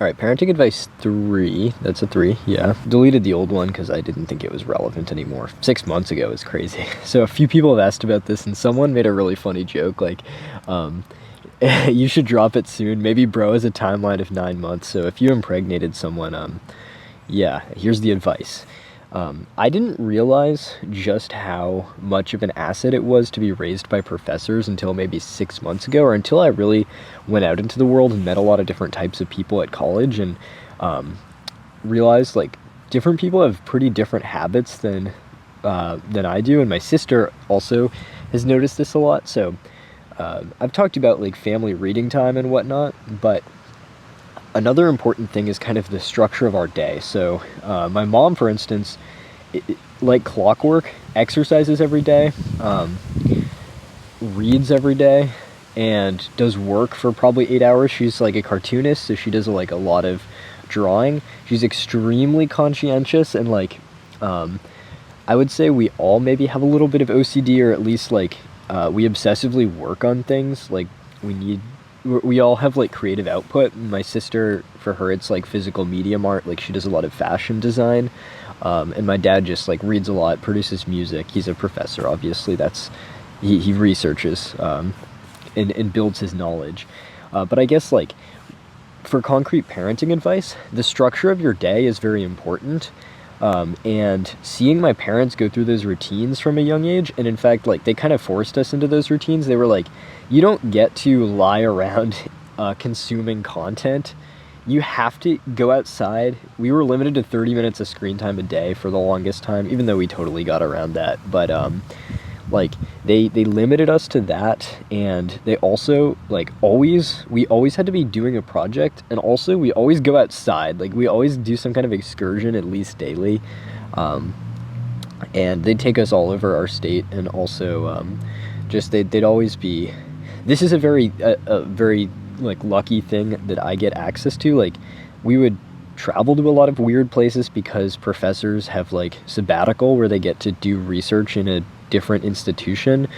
All right, parenting advice 3. That's a 3, yeah. Deleted the old one because I didn't think it was relevant anymore. 6 months ago is crazy. So a few people have asked about this, and someone made a really funny joke, like, um, you should drop it soon. Maybe bro has a timeline of 9 months, so if you impregnated someone, yeah, here's the advice. I didn't realize just how much of an asset it was to be raised by professors until maybe 6 months ago, or until I really went out into the world and met a lot of different types of people at college, and realized like different people have pretty different habits than I do, and my sister also has noticed this a lot. So I've talked about like family reading time and whatnot, but another important thing is kind of the structure of our day. So my mom, for instance, like clockwork, exercises every day, reads every day, and does work for probably 8 hours. She's like a cartoonist, so she does like a lot of drawing. She's extremely conscientious, and like I would say we all maybe have a little bit of OCD, or at least like we obsessively work on things. Like we all have like creative output. My sister, for her, it's like physical medium art. Like she does a lot of fashion design. And my dad just like reads a lot, produces music. He's a professor, obviously. He researches and builds his knowledge. But I guess like for concrete parenting advice, the structure of your day is very important. And seeing my parents go through those routines from a young age, and in fact, like they kind of forced us into those routines. They were like, you don't get to lie around consuming content. You have to go outside. We were limited to 30 minutes of screen time a day for the longest time, even though we totally got around that. But like they limited us to that, and they also like we always had to be doing a project, and also we always go outside. Like we always do some kind of excursion at least daily. And they'd take us all over our state, and also just they'd always be. This is a very like lucky thing that I get access to. Like we would travel to a lot of weird places because professors have like sabbatical where they get to do research in a different institution.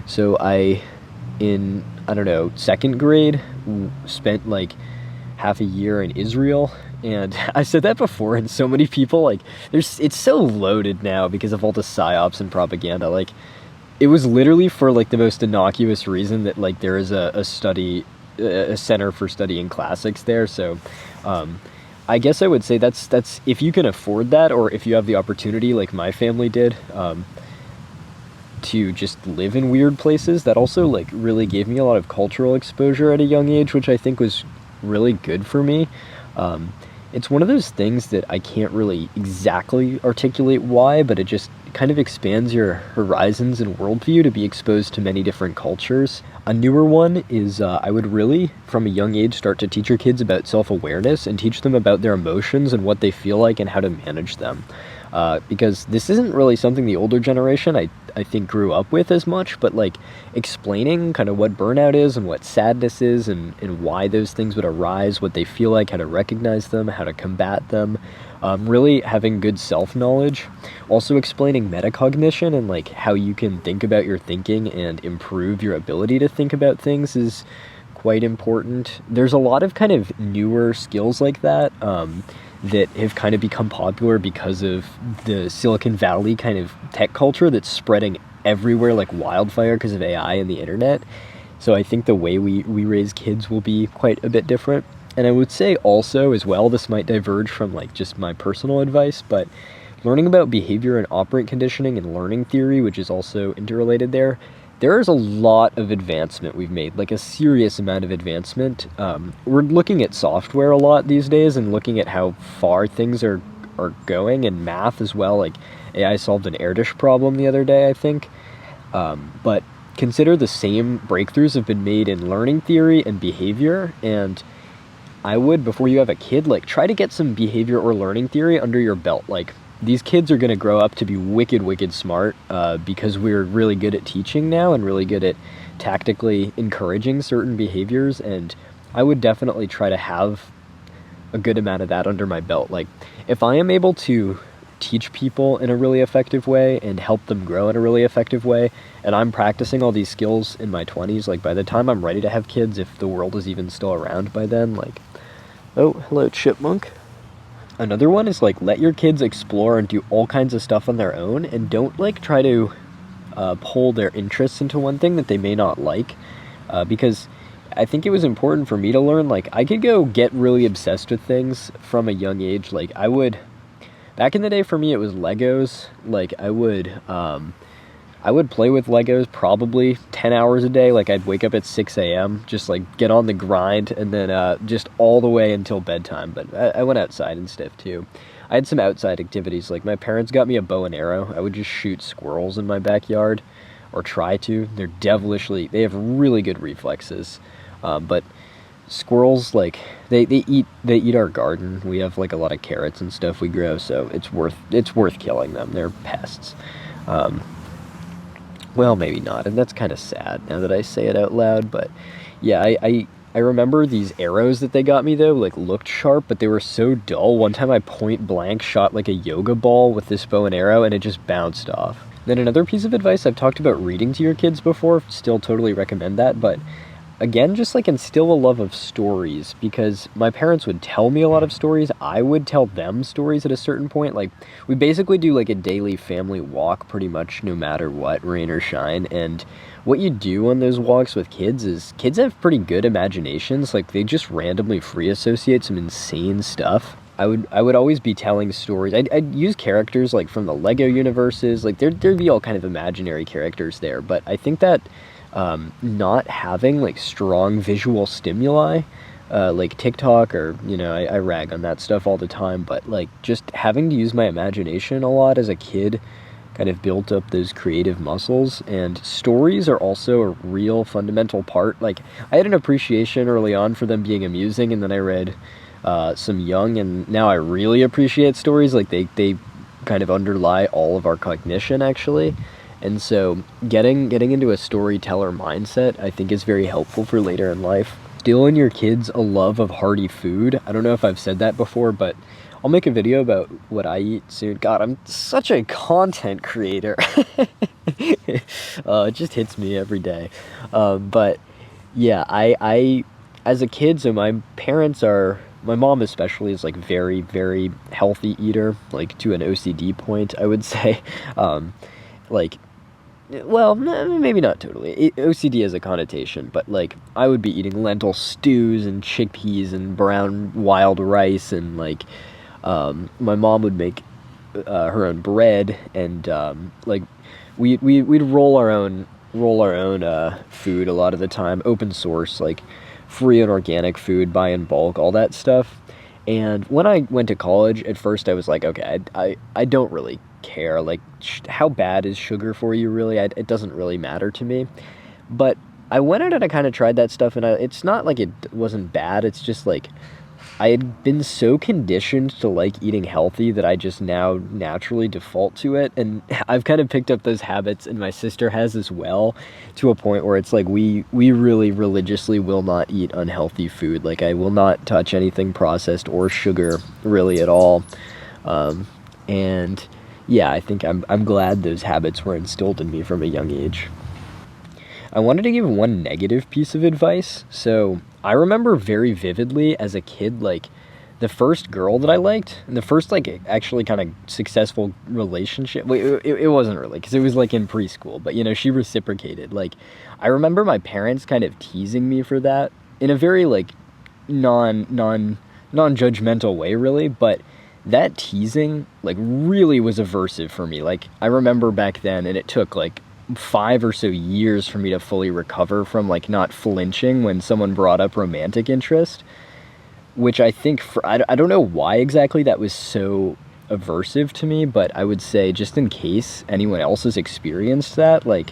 So in I don't know, second grade, spent like half a year in Israel. And I said that before, and so many people like it's so loaded now because of all the psyops and propaganda. Like it was literally for like the most innocuous reason that like there is a center for studying classics there. So I guess I would say that's if you can afford that, or if you have the opportunity like my family did, to just live in weird places. That also like really gave me a lot of cultural exposure at a young age, which I think was really good for me. It's one of those things that I can't really exactly articulate why, but it just kind of expands your horizons and worldview to be exposed to many different cultures. A newer one is I would really, from a young age, start to teach your kids about self-awareness and teach them about their emotions and what they feel like and how to manage them. Because this isn't really something the older generation, I think, grew up with as much, but like explaining kind of what burnout is and what sadness is, and why those things would arise, what they feel like, how to recognize them, how to combat them, really having good self-knowledge. Also explaining metacognition and like how you can think about your thinking and improve your ability to think about things is quite important. There's a lot of kind of newer skills like that that have kind of become popular because of the Silicon Valley kind of tech culture that's spreading everywhere like wildfire because of AI and the internet. So I think the way we raise kids will be quite a bit different. And I would say also as well, this might diverge from like just my personal advice, but learning about behavior and operant conditioning and learning theory, which is also interrelated there is a lot of advancement we've made, like a serious amount of advancement. We're looking at software a lot these days and looking at how far things are going, and math as well. Like AI solved an Erdish problem the other day, I think. But consider the same breakthroughs have been made in learning theory and behavior, and I would, before you have a kid, like try to get some behavior or learning theory under your belt. Like these kids are going to grow up to be wicked smart because we're really good at teaching now and really good at tactically encouraging certain behaviors, and I would definitely try to have a good amount of that under my belt. Like if I am able to teach people in a really effective way and help them grow in a really effective way, and I'm practicing all these skills in my 20s, like by the time I'm ready to have kids, if the world is even still around by then, like Oh, hello, chipmunk. Another one is like let your kids explore and do all kinds of stuff on their own, and don't like try to pull their interests into one thing that they may not like, because I think it was important for me to learn. Like I could go get really obsessed with things from a young age. Like I would back in the day for me it was Legos. Like I would play with Legos probably 10 hours a day. Like I'd wake up at 6 a.m., just like get on the grind, and then just all the way until bedtime. But I went outside and stuff too. I had some outside activities. Like my parents got me a bow and arrow. I would just shoot squirrels in my backyard, or try to. They have really good reflexes. But squirrels, like they eat our garden. We have like a lot of carrots and stuff we grow, so it's worth killing them. They're pests. Um, well, maybe not, and that's kind of sad now that I say it out loud, but yeah, I remember these arrows that they got me though, like looked sharp, but they were so dull. One time I point blank shot like a yoga ball with this bow and arrow and it just bounced off. Then another piece of advice, I've talked about reading to your kids before, still totally recommend that, but again, just like instill a love of stories, because my parents would tell me a lot of stories. I would tell them stories at a certain point. Like we basically do like a daily family walk pretty much no matter what, rain or shine. And what you do on those walks with kids is kids have pretty good imaginations. Like they just randomly free associate some insane stuff. I would always be telling stories. I'd use characters like from the Lego universes. Like there'd be all kind of imaginary characters there. But I think that not having like strong visual stimuli, like TikTok, or I rag on that stuff all the time, but like just having to use my imagination a lot as a kid kind of built up those creative muscles. And stories are also a real fundamental part. Like I had an appreciation early on for them being amusing, and then I read some young, and now I really appreciate stories. Like they kind of underlie all of our cognition actually. And so getting into a storyteller mindset, I think, is very helpful for later in life. Still in your kids a love of hearty food. I don't know if I've said that before, but I'll make a video about what I eat soon. God, I'm such a content creator. It just hits me every day. But yeah, I as a kid, so my mom especially is like very, very healthy eater, like to an OCD point, I would say. Like well, maybe not totally. OCD has a connotation, but like I would be eating lentil stews and chickpeas and brown wild rice, and like my mom would make her own bread, and like we'd roll our own food a lot of the time, open source, like free and organic food, buy in bulk, all that stuff. And when I went to college, at first I was like, okay, I don't really care. Like, how bad is sugar for you, really? It doesn't really matter to me. But I went out and I kind of tried that stuff, and it's not like it wasn't bad. It's just like I had been so conditioned to like eating healthy that I just now naturally default to it. And I've kind of picked up those habits, and my sister has as well, to a point where it's like we really religiously will not eat unhealthy food. Like I will not touch anything processed or sugar really at all. And yeah, I think I'm glad those habits were instilled in me from a young age. I wanted to give one negative piece of advice. So I remember very vividly as a kid, like the first girl that I liked, and the first like actually kind of successful relationship. Wait, it wasn't really, because it was like in preschool, but she reciprocated. Like I remember my parents kind of teasing me for that in a very like non-judgmental way, really, but that teasing like really was aversive for me. Like I remember back then, and it took like 5 or so years for me to fully recover from like not flinching when someone brought up romantic interest, which I think I don't know why exactly that was so aversive to me, but I would say, just in case anyone else has experienced that, like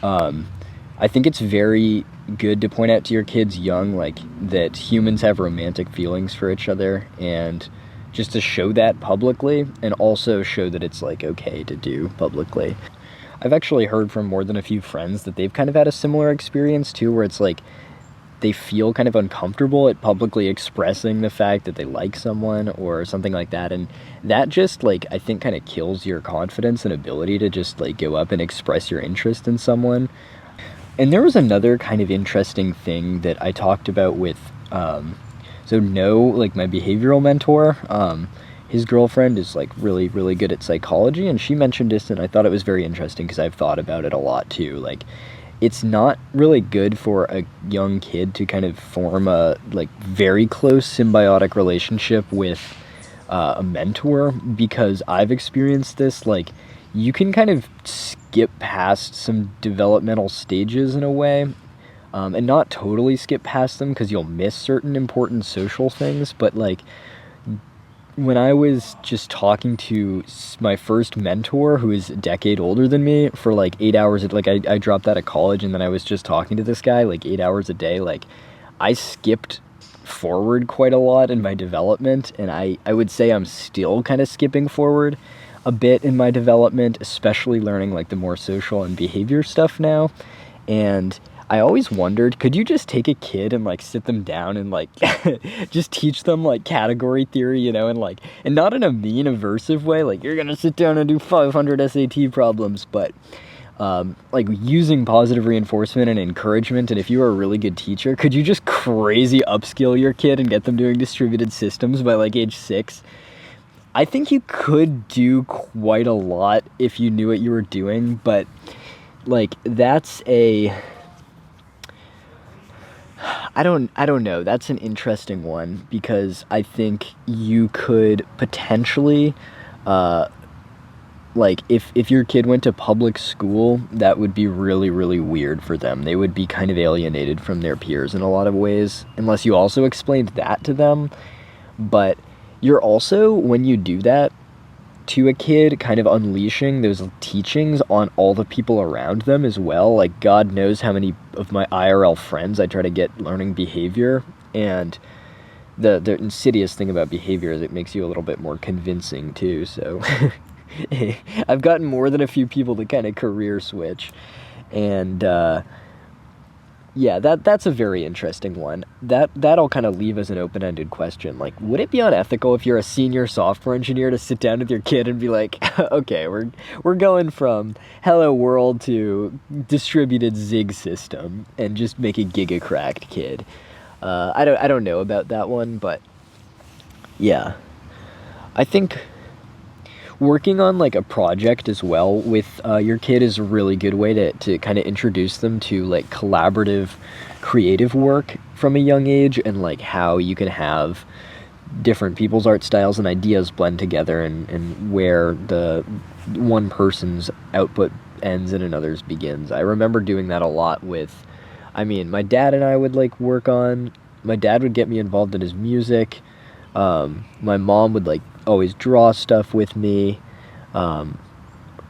I think it's very good to point out to your kids young, like, that humans have romantic feelings for each other, and just to show that publicly, and also show that it's like okay to do publicly. I've actually heard from more than a few friends that they've kind of had a similar experience too, where it's like they feel kind of uncomfortable at publicly expressing the fact that they like someone or something like that, and that just, like, I think kind of kills your confidence and ability to just like go up and express your interest in someone. And there was another kind of interesting thing that I talked about with So no, like my behavioral mentor, his girlfriend is like really, really good at psychology, and she mentioned this, and I thought it was very interesting because I've thought about it a lot too. Like, it's not really good for a young kid to kind of form a like very close symbiotic relationship with a mentor, because I've experienced this. Like, you can kind of skip past some developmental stages in a way, and not totally skip past them because you'll miss certain important social things, but like when I was just talking to my first mentor, who is a decade older than me, for like 8 hours, like I dropped out of college and then I was just talking to this guy like 8 hours a day, like I skipped forward quite a lot in my development, and I would say I'm still kind of skipping forward a bit in my development, especially learning like the more social and behavior stuff now. And I always wondered, could you just take a kid and like sit them down and like just teach them like category theory, you know, and like, and not in a mean aversive way, like you're gonna sit down and do 500 SAT problems, but like using positive reinforcement and encouragement. And if you are a really good teacher, could you just crazy upskill your kid and get them doing distributed systems by like age 6? I think you could do quite a lot if you knew what you were doing, but like that's a, I don't know. That's an interesting one, because I think you could potentially, like if your kid went to public school, that would be really, really weird for them. They would be kind of alienated from their peers in a lot of ways, unless you also explained that to them. But you're also, when you do that to a kid, kind of unleashing those teachings on all the people around them as well. Like, God knows how many of my IRL friends I try to get learning behavior, and the insidious thing about behavior is it makes you a little bit more convincing too. So I've gotten more than a few people to kind of career switch, and yeah, that's a very interesting one. That'll kind of leave as an open-ended question. Like, would it be unethical if you're a senior software engineer to sit down with your kid and be like, okay, we're going from Hello World to distributed Zig system, and just make a giga-cracked kid? I don't know about that one, but yeah, I think working on like a project as well with your kid is a really good way to kind of introduce them to like collaborative creative work from a young age, and like how you can have different people's art styles and ideas blend together, and where the one person's output ends and another's begins. I remember doing that a lot with, I mean, my dad and I would like work on, my dad would get me involved in his music. My mom would like always draw stuff with me.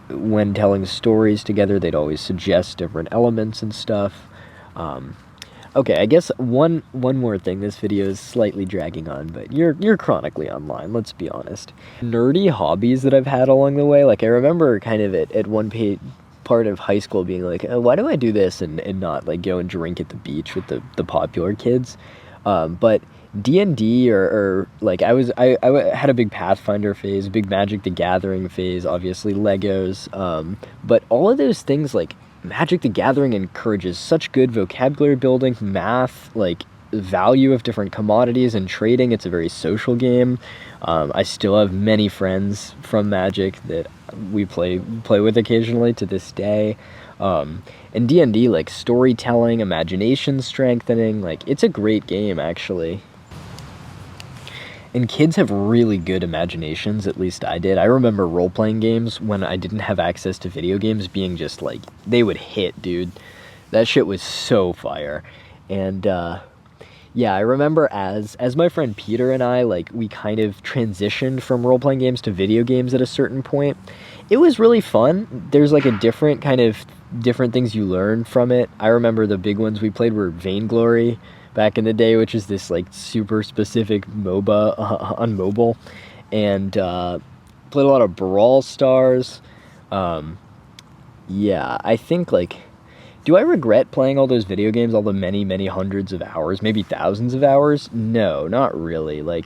When telling stories together, they'd always suggest different elements and stuff. Okay, I guess one more thing. This video is slightly dragging on, but you're chronically online, let's be honest. Nerdy hobbies that I've had along the way, like I remember kind of at one part of high school being like, oh, why do I do this and not like go and drink at the beach with the popular kids? But D&D or like I had a big Pathfinder phase, a big Magic the Gathering phase, obviously Legos, but all of those things, like Magic the Gathering encourages such good vocabulary building, math, like value of different commodities and trading. It's a very social game. I still have many friends from Magic that we play with occasionally to this day. And D&D, like storytelling, imagination strengthening, like it's a great game actually. And kids have really good imaginations, at least I did. I remember role-playing games when I didn't have access to video games being just like, they would hit, dude. That shit was so fire. And yeah, I remember as my friend Peter and I, like, we kind of transitioned from role-playing games to video games at a certain point. It was really fun. There's like a different things you learn from it. I remember the big ones we played were Vainglory back in the day, which is this like super specific MOBA on mobile, and played a lot of Brawl Stars. Yeah, I think like, do I regret playing all those video games, all the many hundreds of hours, maybe thousands of hours? No, not really. Like,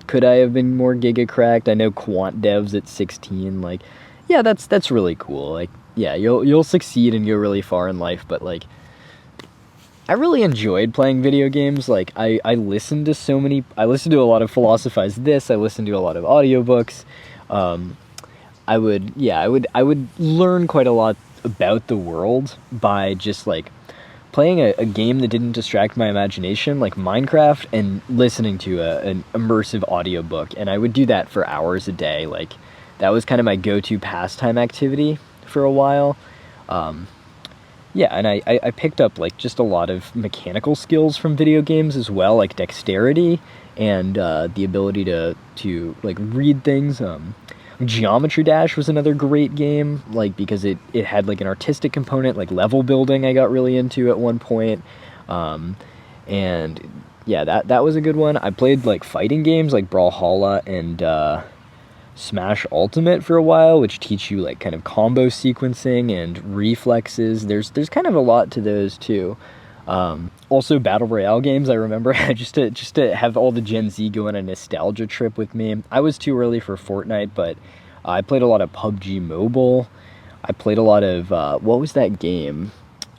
could I have been more giga cracked? I know quant devs at 16, like, yeah, that's really cool. Like, yeah, you'll succeed and go really far in life, but like, I really enjoyed playing video games. Like I listened to I listened to a lot of Philosophize This. I listened to a lot of audiobooks. Um, I would learn quite a lot about the world by just like playing a game that didn't distract my imagination, like Minecraft, and listening to an immersive audiobook. And I would do that for hours a day. Like that was kind of my go-to pastime activity for a while. Um, yeah, and I picked up like just a lot of mechanical skills from video games as well, like dexterity and the ability to like read things. Geometry Dash was another great game, like because it had like an artistic component, like level building. I got really into at one point, um, and yeah, that was a good one. I played like fighting games like Brawlhalla and Smash Ultimate for a while, which teach you like kind of combo sequencing and reflexes. There's kind of a lot to those too. Also battle royale games. I remember just to have all the Gen Z go on a nostalgia trip with me. I was too early for Fortnite, but I played a lot of PUBG Mobile. I played a lot of what was that game?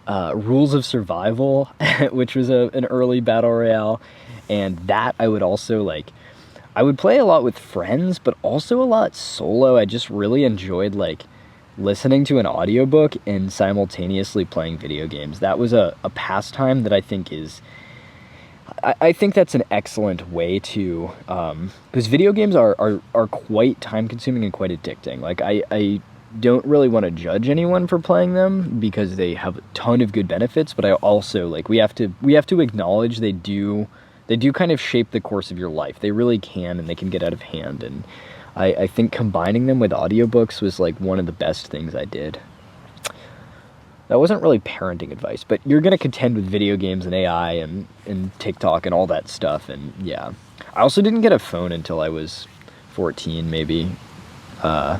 Rules of Survival, which was an early battle royale, and that I would also like. I would play a lot with friends, but also a lot solo. I just really enjoyed like listening to an audiobook and simultaneously playing video games. That was a pastime that I think is I think that's an excellent way to because video games are quite time consuming and quite addicting. Like I don't really want to judge anyone for playing them because they have a ton of good benefits, but I also like we have to acknowledge they do kind of shape the course of your life. They really can, and they can get out of hand. And I think combining them with audiobooks was like one of the best things I did. That wasn't really parenting advice, but you're going to contend with video games and AI and TikTok and all that stuff. And yeah, I also didn't get a phone until I was 14, maybe. I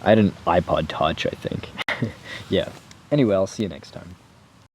had an iPod Touch, I think. Yeah. Anyway, I'll see you next time.